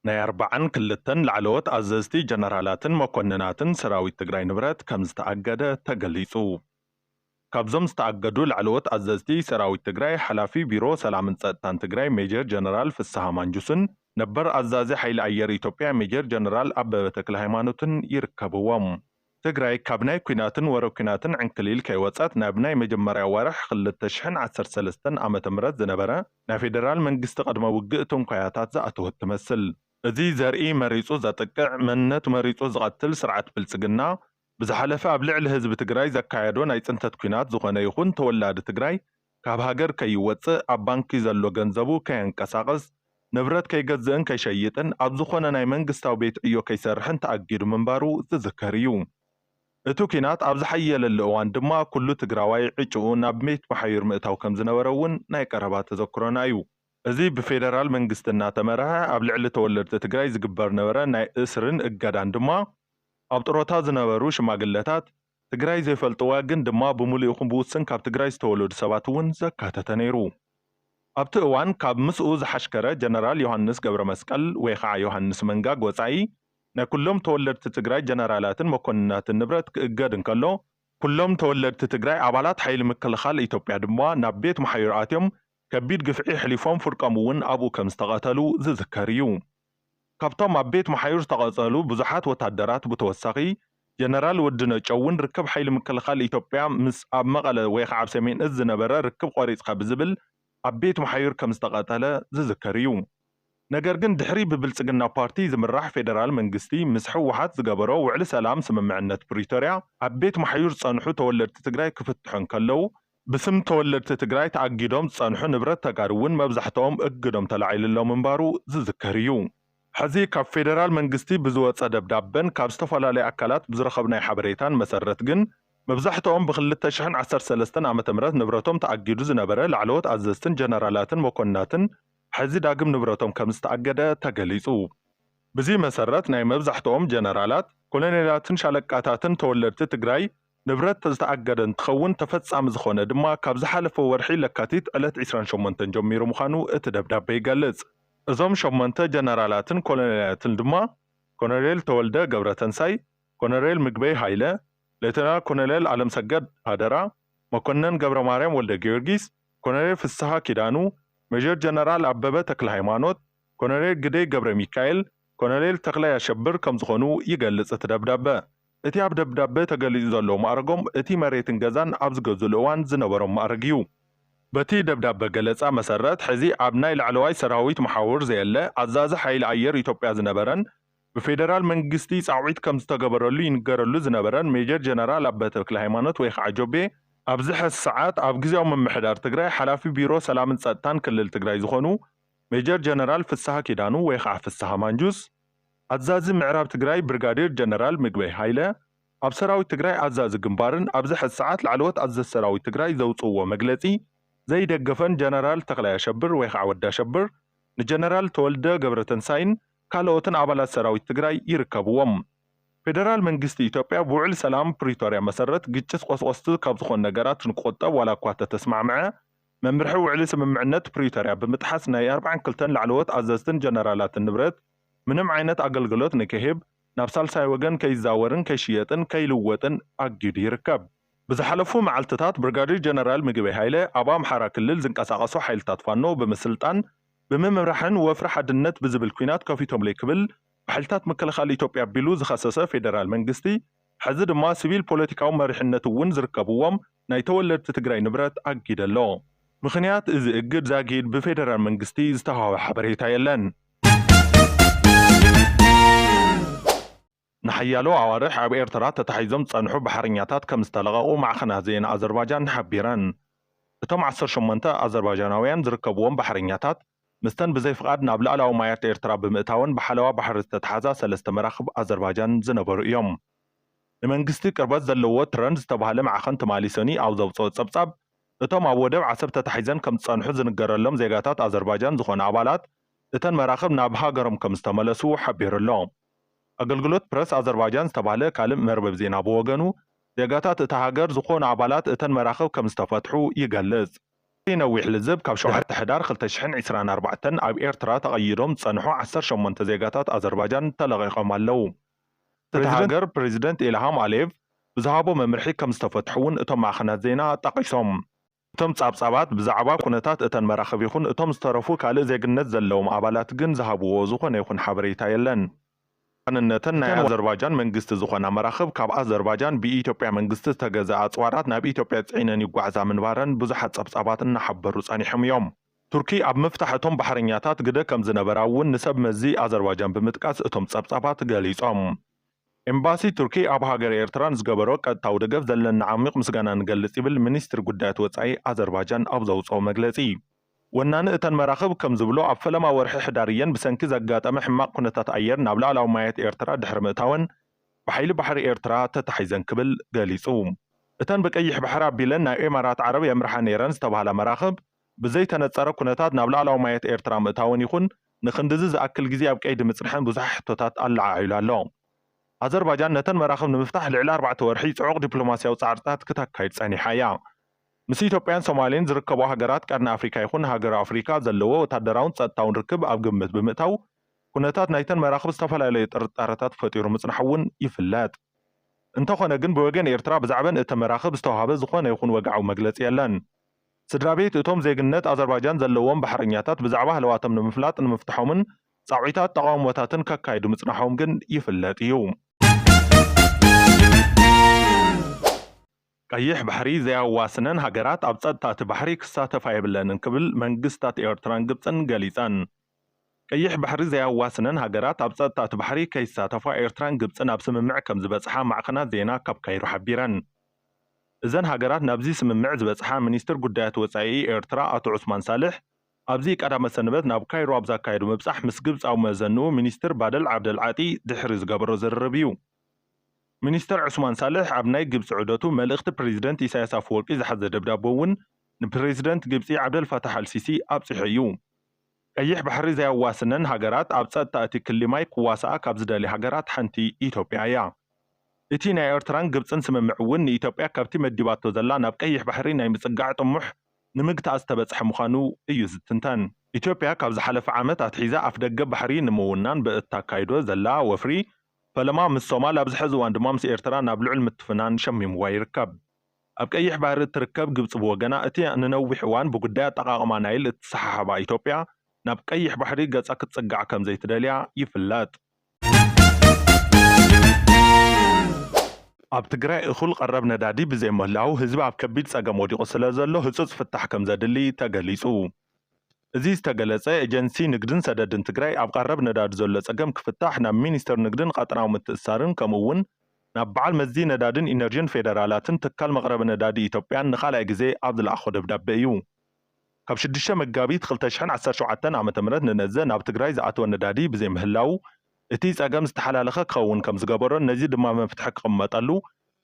ናይ 42 ላዕለዎት ኣዘዝቲ ጀነራላትን መኮንናትን ሰራዊት ትግራይ ንብረት ከም ዝተኣገደ ተገሊጹ። ካብዞም ዝተኣገዱ ላዕለዎት ኣዘዝቲ ሰራዊት ትግራይ ሓላፊ ቢሮ ሰላምን ጸጥታን ትግራይ ሜጀር ጀነራል ፍስሐ ማንጁስን ነበር ኣዛዚ ሓይሊ ኣየር ኢትዮጵያ ሜጀር ጀነራል ኣበበ ተክለ ሃይማኖትን ይርከብዎም። ትግራይ ካብ ናይ ኩናትን ወረብ ኩናትን ዕንክሊል ከይወጻት ናብ ናይ መጀመርያ ወርሕ 2013 ዓመተ ምህረት ዝነበረ ናይ ፌደራል መንግስቲ ቀድመ ውግእ ትንኳያታት ዝኣተወት ትመስል። እዚ ዘርኢ መሪጹ ዘጥቅዕ መንነት መሪጹ ዝቐትል ስርዓት ብልጽግና ብዝሓለፈ ኣብ ልዕሊ ህዝቢ ትግራይ ዘካየዶ ናይ ጽንተት ኩናት ዝኾነ ይኹን ተወላዲ ትግራይ ካብ ሃገር ከይወፅእ ኣብ ባንኪ ዘሎ ገንዘቡ ከየንቀሳቐስ ንብረት ከይገዝእን ከይሸይጥን ኣብ ዝኾነ ናይ መንግስታዊ ቤት ዕዮ ከይሰርሕን ተኣጊዱ ምንባሩ ዝዝከር እዩ። እቲ ኩናት ኣብ ዝሓየለሉ እዋን ድማ ኩሉ ትግራዋይ ዕጩኡ ናብ ቤት መሓይር ምእታው ከም ዝነበረ እውን ናይ ቀረባ ተዘክሮና እዩ። እዚ ብፌደራል መንግስቲ እናተመርሐ ኣብ ልዕሊ ተወለድቲ ትግራይ ዝግበር ነበረ ናይ እስርን እገዳን ድማ ኣብ ጥሮታ ዝነበሩ ሽማግለታት ትግራይ ዘይፈልጥዋ ግን ድማ ብሙሉእ ይኹን ብውስን ካብ ትግራይ ዝተወለዱ ሰባት እውን ዘካተተ ነይሩ። ኣብቲ እዋን ካብ ምስኡ ዝሓሽከረ ጀነራል ዮሃንስ ገብረ መስቀል ወይ ከዓ ዮሃንስ መንጋግ ወፃኢ ናይ ኩሎም ተወለድቲ ትግራይ ጀነራላትን መኮንናትን ንብረት ክእገድ እንከሎ ኩሎም ተወለድቲ ትግራይ ኣባላት ሓይሊ ምክልኻል ኢትዮጵያ ድማ ናብ ቤት መሓይር ኣትዮም ከቢድ ግፍዒ ሕሊፎም ፍርቆም እውን ኣብኡ ከም ዝተቐተሉ ዝዝከር እዩ። ካብቶም ኣብ ቤት መሓይር ዝተቐጸሉ ብዙሓት ወታደራት ብተወሳኺ ጀነራል ወድነ ጨውን ርክብ ሓይሊ ምክልኻል ኢትዮጵያ ምስ ኣብ መቐለ ወይ ከዓ ኣብ ሰሜን እዝ ዝነበረ ርክብ ቆሪጽካ ብዝብል ኣብ ቤት መሓይር ከም ዝተቐተለ ዝዝከር እዩ። ነገር ግን ድሕሪ ብብልጽግና ፓርቲ ዝምራሕ ፌደራል መንግስቲ ምስ ሕወሓት ዝገበሮ ውዕሊ ሰላም ስምምዕነት ፕሪቶርያ ኣብ ቤት መሓይር ጸንሑ ተወለድቲ ትግራይ ክፍትሑ እንከለዉ ብስም ተወለድቲ ትግራይ ተኣጊዶም ጸንሑ ንብረት ተጋሩ እውን መብዛሕትኦም እግዶም ተላዒልሎም ምንባሩ ዝዝከር እዩ። ሕዚ ካብ ፌደራል መንግስቲ ብዝወፀ ደብዳቤን ካብ ዝተፈላለዩ ኣካላት ብዝረኸብናይ ሓበሬታን መሰረት ግን መብዛሕትኦም ብ2013 ዓመተ ምህረት ንብረቶም ተኣጊዱ ዝነበረ ላዕለዎት ኣዘዝትን ጀነራላትን መኮንናትን ሕዚ ዳግም ንብረቶም ከም ዝተኣገደ ተገሊጹ። በዚ መሰረት ናይ መብዛሕትኦም ጀነራላት ኮሎኔላትን ሻለቃታትን ተወለድቲ ትግራይ ንብረት ዝተኣገደ እንትኸውን ተፈጻሚ ዝኾነ ድማ ካብ ዝሓለፈ ወርሒ ለካቲት ዕለት 28 ጀሚሩ ምዃኑ እቲ ደብዳቤ ይገልጽ። እዞም 8 ጀነራላትን ኮሎኔላትን ድማ ኮሎኔል ተወልደ ገብረተንሳይ፣ ኮሎኔል ምግበይ ሃይለ፣ ሌተናል ኮሎኔል ዓለምሰገድ ሃደራ፣ መኮነን ገብረ ማርያም ወልደ ጊዮርጊስ፣ ኮሎኔል ፍስሐ ኪዳኑ፣ ሜጀር ጀነራል ኣበበ ተክለ ሃይማኖት፣ ኮሎኔል ግደይ ገብረ ሚካኤል፣ ኮሎኔል ተክላይ አሸብር ከም ዝኾኑ ይገልጽ እቲ ደብዳቤ። እቲ ኣብ ደብዳቤ ተገሊጹ ዘሎ ማዕረጎም እቲ መሬትን ገዛን ኣብ ዝገዝሉ እዋን ዝነበሮም ማዕረግ እዩ። በቲ ደብዳቤ ገለጻ መሰረት ሕዚ ኣብ ናይ ላዕለዋይ ሰራዊት መሓውር ዘየለ ኣዛዚ ሓይሊ ኣየር ኢትዮጵያ ዝነበረን ብፌደራል መንግስቲ ጻውዒት ከም ዝተገበረሉ ይንገረሉ ዝነበረን ሜጀር ጀነራል ኣበበ ተክለ ሃይማኖት ወይ ከዓ ጆቤ ኣብዚ ሕዚ ሰዓት ኣብ ግዜያዊ ምምሕዳር ትግራይ ሓላፊ ቢሮ ሰላምን ጸጥታን ክልል ትግራይ ዝኾኑ ሜጀር ጀነራል ፍስሐ ኪዳኑ ወይ ከዓ ፍስሐ ማንጁስ፣ ኣዛዚ ምዕራብ ትግራይ ብርጋዴር ጀነራል ምግበይ ሃይለ፣ ኣብ ሰራዊት ትግራይ ኣዛዚ ግንባርን ኣብዚ ሕዚ ሰዓት ላዕለዎት ኣዘዝ ሰራዊት ትግራይ ዘውፅዎ መግለጺ ዘይደገፈን ጀነራል ተክላይ አሸብር ወይ ከዓ ወዳ አሸብር ንጀነራል ተወልደ ገብረተንሳይን ካልኦትን ኣባላት ሰራዊት ትግራይ ይርከብዎም። ፌደራል መንግስቲ ኢትዮጵያ ብውዕል ሰላም ፕሪቶርያ መሰረት ግጭት ቆስቆስቲ ካብ ዝኾኑ ነገራት ንቆጠብ ዋላ እኳ ተስማዕምዐ መምርሒ ውዕሊ ስምምዕነት ፕሪቶርያ ብምጥሓስ ናይ 42 ላዕለዎት ኣዘዝትን ጀነራላትን ንብረት ምንም ዓይነት ኣገልግሎት ንክህብ ናብ ሳልሳይ ወገን ከይዛወርን ከይሽየጥን ከይልወጥን ኣጊዱ ይርከብ። ብዝሓለፉ መዓልትታት ብርጋዴር ጀነራል ምግበይ ሃይለ ኣብ ኣምሓራ ክልል ዝንቀሳቐሱ ሓይልታት ፋኖ ብምስልጣን ብምምራሕን ወፍሪ ሓድነት ብዝብል ኩናት ከፊቶም ለይክብል ብሓይልታት ምክልኻል ኢትዮጵያ ኣቢሉ ዝኸሰሰ ፌደራል መንግስቲ ሕዚ ድማ ሲቪል ፖለቲካዊ መሪሕነት እውን ዝርከብዎም ናይ ተወለድቲ ትግራይ ንብረት ኣጊደሎ። ምክንያት እዚ እግድ ዛጊድ ብፌደራል መንግስቲ ዝተዋህበ ሓበሬታ የለን። ንሓያሎ ኣዋርሕ ኣብ ኤርትራ ተታሒዞም ጸንሑ ባሕረኛታት ከም ዝተለቐቑ ማዕኸናት ዜና ኣዘርባይጃን ሓቢረን። እቶም 18 ኣዘርባይጃናውያን ዝርከብዎም ባሕረኛታት مستن بزي فقاد نابل على ومايات إيرترا بمئتاون بحلوة بحر استتحازا سلست مراخب أذربيجان زنبر يوم لمنجستي كربات زلوة ترندز تبهال مع خنت ماليسوني أو زوصوت سبسب اتم عودو عصب تتحيزن كم تصنحو زنقرلهم زيغاتات أذربيجان زخون عبالات اتن مراخب نابها قرم كم استملسو حبير اللهم أقلقلوت برس أذربيجان استبهال كالم مربب زين أبو وغنو زيغاتات اتهاجر زخون عبالات اتن مراخب كم استفتحو يقلز ነዊሕ ልዝብ ካብ 7 ሕዳር 2024 ኣብ ኤርትራ ተቐይዶም ጸንሑ 18 ዜጋታት ኣዘርባይጃን ተለቒቖም ኣለዉ። ፕሬዚደንት ኢልሃም ኣሊየቭ ብዝሃቦ መምርሒ ከም ዝተፈትሑውን እቶም ማዕኸናት ዜና ጠቒሶም። እቶም ጻብጻባት ብዛዕባ ኩነታት እተን መራኸቢ ይኹን እቶም ዝተረፉ ካልእ ዜግነት ዘለዎም ኣባላት ግን ዝሃብዎ ዝኾነ ይኹን ሓበሬታ የለን። ዋንነተን ናይ ኣዘርባይጃን መንግስቲ ዝኾና መራኸብ ካብ ኣዘርባይጃን ብኢትዮጵያ መንግስቲ ዝተገዝአ ኣጽዋራት ናብ ኢትዮጵያ ጽዒነን ይጓዓዛ ምንባረን ብዙሓት ጸብጻባት እናሓበሩ ጸኒሖም እዮም። ቱርኪ ኣብ ምፍታሕ እቶም ባሕረኛታት ግደ ከም ዝነበራ እውን ንሰብ መዚ ኣዘርባይጃን ብምጥቃስ እቶም ጸብጻባት ገሊጾም። ኤምባሲ ቱርኪ ኣብ ሃገር ኤርትራን ዝገበሮ ቀጥታዊ ደገፍ ዘለና ዓሚቕ ምስጋና ንገልጽ ይብል ሚኒስትሪ ጉዳያት ወጻኢ ኣዘርባይጃን ኣብ ዘውፅኦ መግለጺ። ወናኒ እተን መራኸብ ከም ዝብሎ ኣብ ፈለማ ወርሒ ሕዳር እየን ብሰንኪ ዘጋጠመ ሕማቕ ኩነታት ኣየር ናብ ላዕላዊ ማያት ኤርትራ ድሕሪ ምእታወን ብሓይሊ ባሕሪ ኤርትራ ተታሒዘን ክብል ገሊጹ። እተን ብቀይሕ ባሕሪ ኣቢለን ናብ ኤማራት ዓረብ የምርሓ ነይረን ዝተባሃላ መራኸብ ብዘይተነፀረ ኩነታት ናብ ላዕላዊ ማያት ኤርትራ ምእታወን ይኹን ንኽንድዚ ዝኣክል ግዜ ኣብ ቀይዲ ምጽንሐን ብዙሕ ሕቶታት ኣለዓዒሉ ኣሎ። ኣዘርባይጃን ነተን መራኸብ ንምፍታሕ ልዕሊ 4 ወርሒ ጽዑቕ ዲፕሎማስያዊ ጻዕርታት ክተካይድ ጸኒሓ እያ። ምስ ኢትዮጵያን ሶማሌን ዝርከቡ ሃገራት ቀርኒ ኣፍሪካ ይኹን ሃገር ኣፍሪካ ዘለዎ ወታደራውን ጸጥታውን ርክብ ኣብ ግምት ብምእታው ኩነታት ናይተን መራኸብ ዝተፈላለዩ ጥርጣረታት ፈጢሩ ምጽናሕ እውን ይፍለጥ። እንተኾነ ግን ብወገን ኤርትራ ብዛዕበን እተን መራኸብ ዝተዋሃበ ዝኾነ ይኹን ወግዓዊ መግለጺ የለን። ስድራ ቤት እቶም ዜግነት ኣዘርባይጃን ዘለዎም ባሕረኛታት ብዛዕባ ህልዋቶም ንምፍላጥ ንምፍትሖምን ጻውዒታት ተቃውሞታትን ከካይዱ ምጽናሖም ግን ይፍለጥ እዩ። ቀይሕ ባሕሪ ዘያዋስነን ሃገራት ኣብ ጸጥታ እቲ ባሕሪ ክሳተፋ የብለንን ክብል መንግስታት ኤርትራን ግብፅን ገሊፀን። ቀይሕ ባሕሪ ዘያዋስነን ሃገራት ኣብ ጸጥታ እቲ ባሕሪ ከይሳተፋ ኤርትራን ግብፅን ኣብ ስምምዕ ከም ዝበጽሓ ማዕኸናት ዜና ካብ ካይሮ ሓቢረን። እዘን ሃገራት ናብዚ ስምምዕ ዝበጽሓ ሚኒስትር ጉዳያት ወጻኢ ኤርትራ ኣቶ ዑስማን ሳልሕ ኣብዚ ቀዳመ ሰንበት ናብ ካይሮ ኣብ ዘካየዱ ምብጻሕ ምስ ግብፃዊ መዘንኡ ሚኒስትር ባደል ዓብደልዓጢ ድሕሪ ዝገበሮ ዝርርብ እዩ። ሚኒስትር ዑስማን ሳልሕ ኣብ ናይ ግብፂ ዑደቱ መልእኽቲ ፕሬዚደንት ኢሳያስ ኣፈወርቂ ዝሓዘ ደብዳቤ እውን ንፕሬዚደንት ግብፂ ዓብደልፈታሕ አልሲሲ ኣብፂሑ እዩ። ቀይሕ ባሕሪ ዘያዋስነን ሃገራት ኣብ ጸጥታ እቲ ክሊ ማይ ክዋሳኣ ካብ ዝደልዩ ሃገራት ሓንቲ ኢትዮጵያ እያ። እቲ ናይ ኤርትራን ግብፅን ስምምዕ እውን ንኢትዮጵያ ካብቲ መዲባቶ ዘላ ናብ ቀይሕ ባሕሪ ናይ ምጽጋዕ ጥሙሕ ንምግታእ ዝተበጽሐ ምዃኑ እዩ ዝትንተን። ኢትዮጵያ ካብ ዝሓለፈ ዓመት ኣትሒዛ ኣፍ ደገ ባሕሪ ንምውናን ብእታካይዶ ዘላ ወፍሪ ፈለማ ምስ ሶማል ኣብ ዝሕዚ እዋን ድማ ምስ ኤርትራ ናብ ልዑል ምትፍናን ሸሚምዋ ይርከብ። ኣብ ቀይሕ ባሕሪ እትርከብ ግብፂ ብወገና እቲ ንነዊሕ እዋን ብጉዳይ ኣጠቓቕማ ናይል እትሰሓሓባ ኢትዮጵያ ናብ ቀይሕ ባሕሪ ገጻ ክትጽጋዕ ከም ዘይትደልያ ይፍለጥ። ኣብ ትግራይ እኹል ቀረብ ነዳዲ ብዘይምህላው ህዝቢ ኣብ ከቢድ ጸገም ወዲቑ ስለ ዘሎ ህጹጽ ፍታሕ ከም ዘድሊ ተገሊጹ። እዚ ዝተገለጸ ኤጀንሲ ንግድን ሰደድን ትግራይ ኣብ ቀረብ ነዳዲ ዘሎ ጸገም ክፍታሕ ናብ ሚኒስትር ንግድን ቀጠናዊ ምትእስሳርን ከምኡውን ናብ በዓል መዚ ነዳድን ኢነርጂን ፌደራላትን ትካል መቕረቢ ነዳዲ ኢትዮጵያን ንኻልኣይ ግዜ ኣብ ዝለኣኾ ደብዳቤ እዩ። ካብ 6 መጋቢት 2017 ዓ.ም ንነዘ ናብ ትግራይ ዝኣተወ ነዳዲ ብዘይምህላው እቲ ጸገም ዝተሓላለኸ ክኸውን ከም ዝገበሮን ነዚ ድማ መፍትሒ ክቕመጠሉ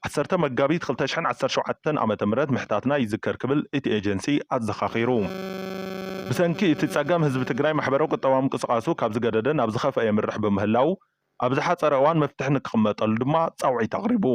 10 መጋቢት 2017 ዓ.ም ምሕታትና ይዝከር ክብል እቲ ኤጀንሲ ኣዘኻኺሩ። ብሰንኪ እቲ ጸገም ህዝቢ ትግራይ ማሕበራዊ ቁጠባዊ ምንቅስቓሱ ካብ ዝገደደ ናብ ዝኸፍአ የምርሕ ብምህላው ኣብ ዝሓፀረ እዋን መፍትሒ ንክቕመጠሉ ድማ ጻውዒት ኣቕሪቡ።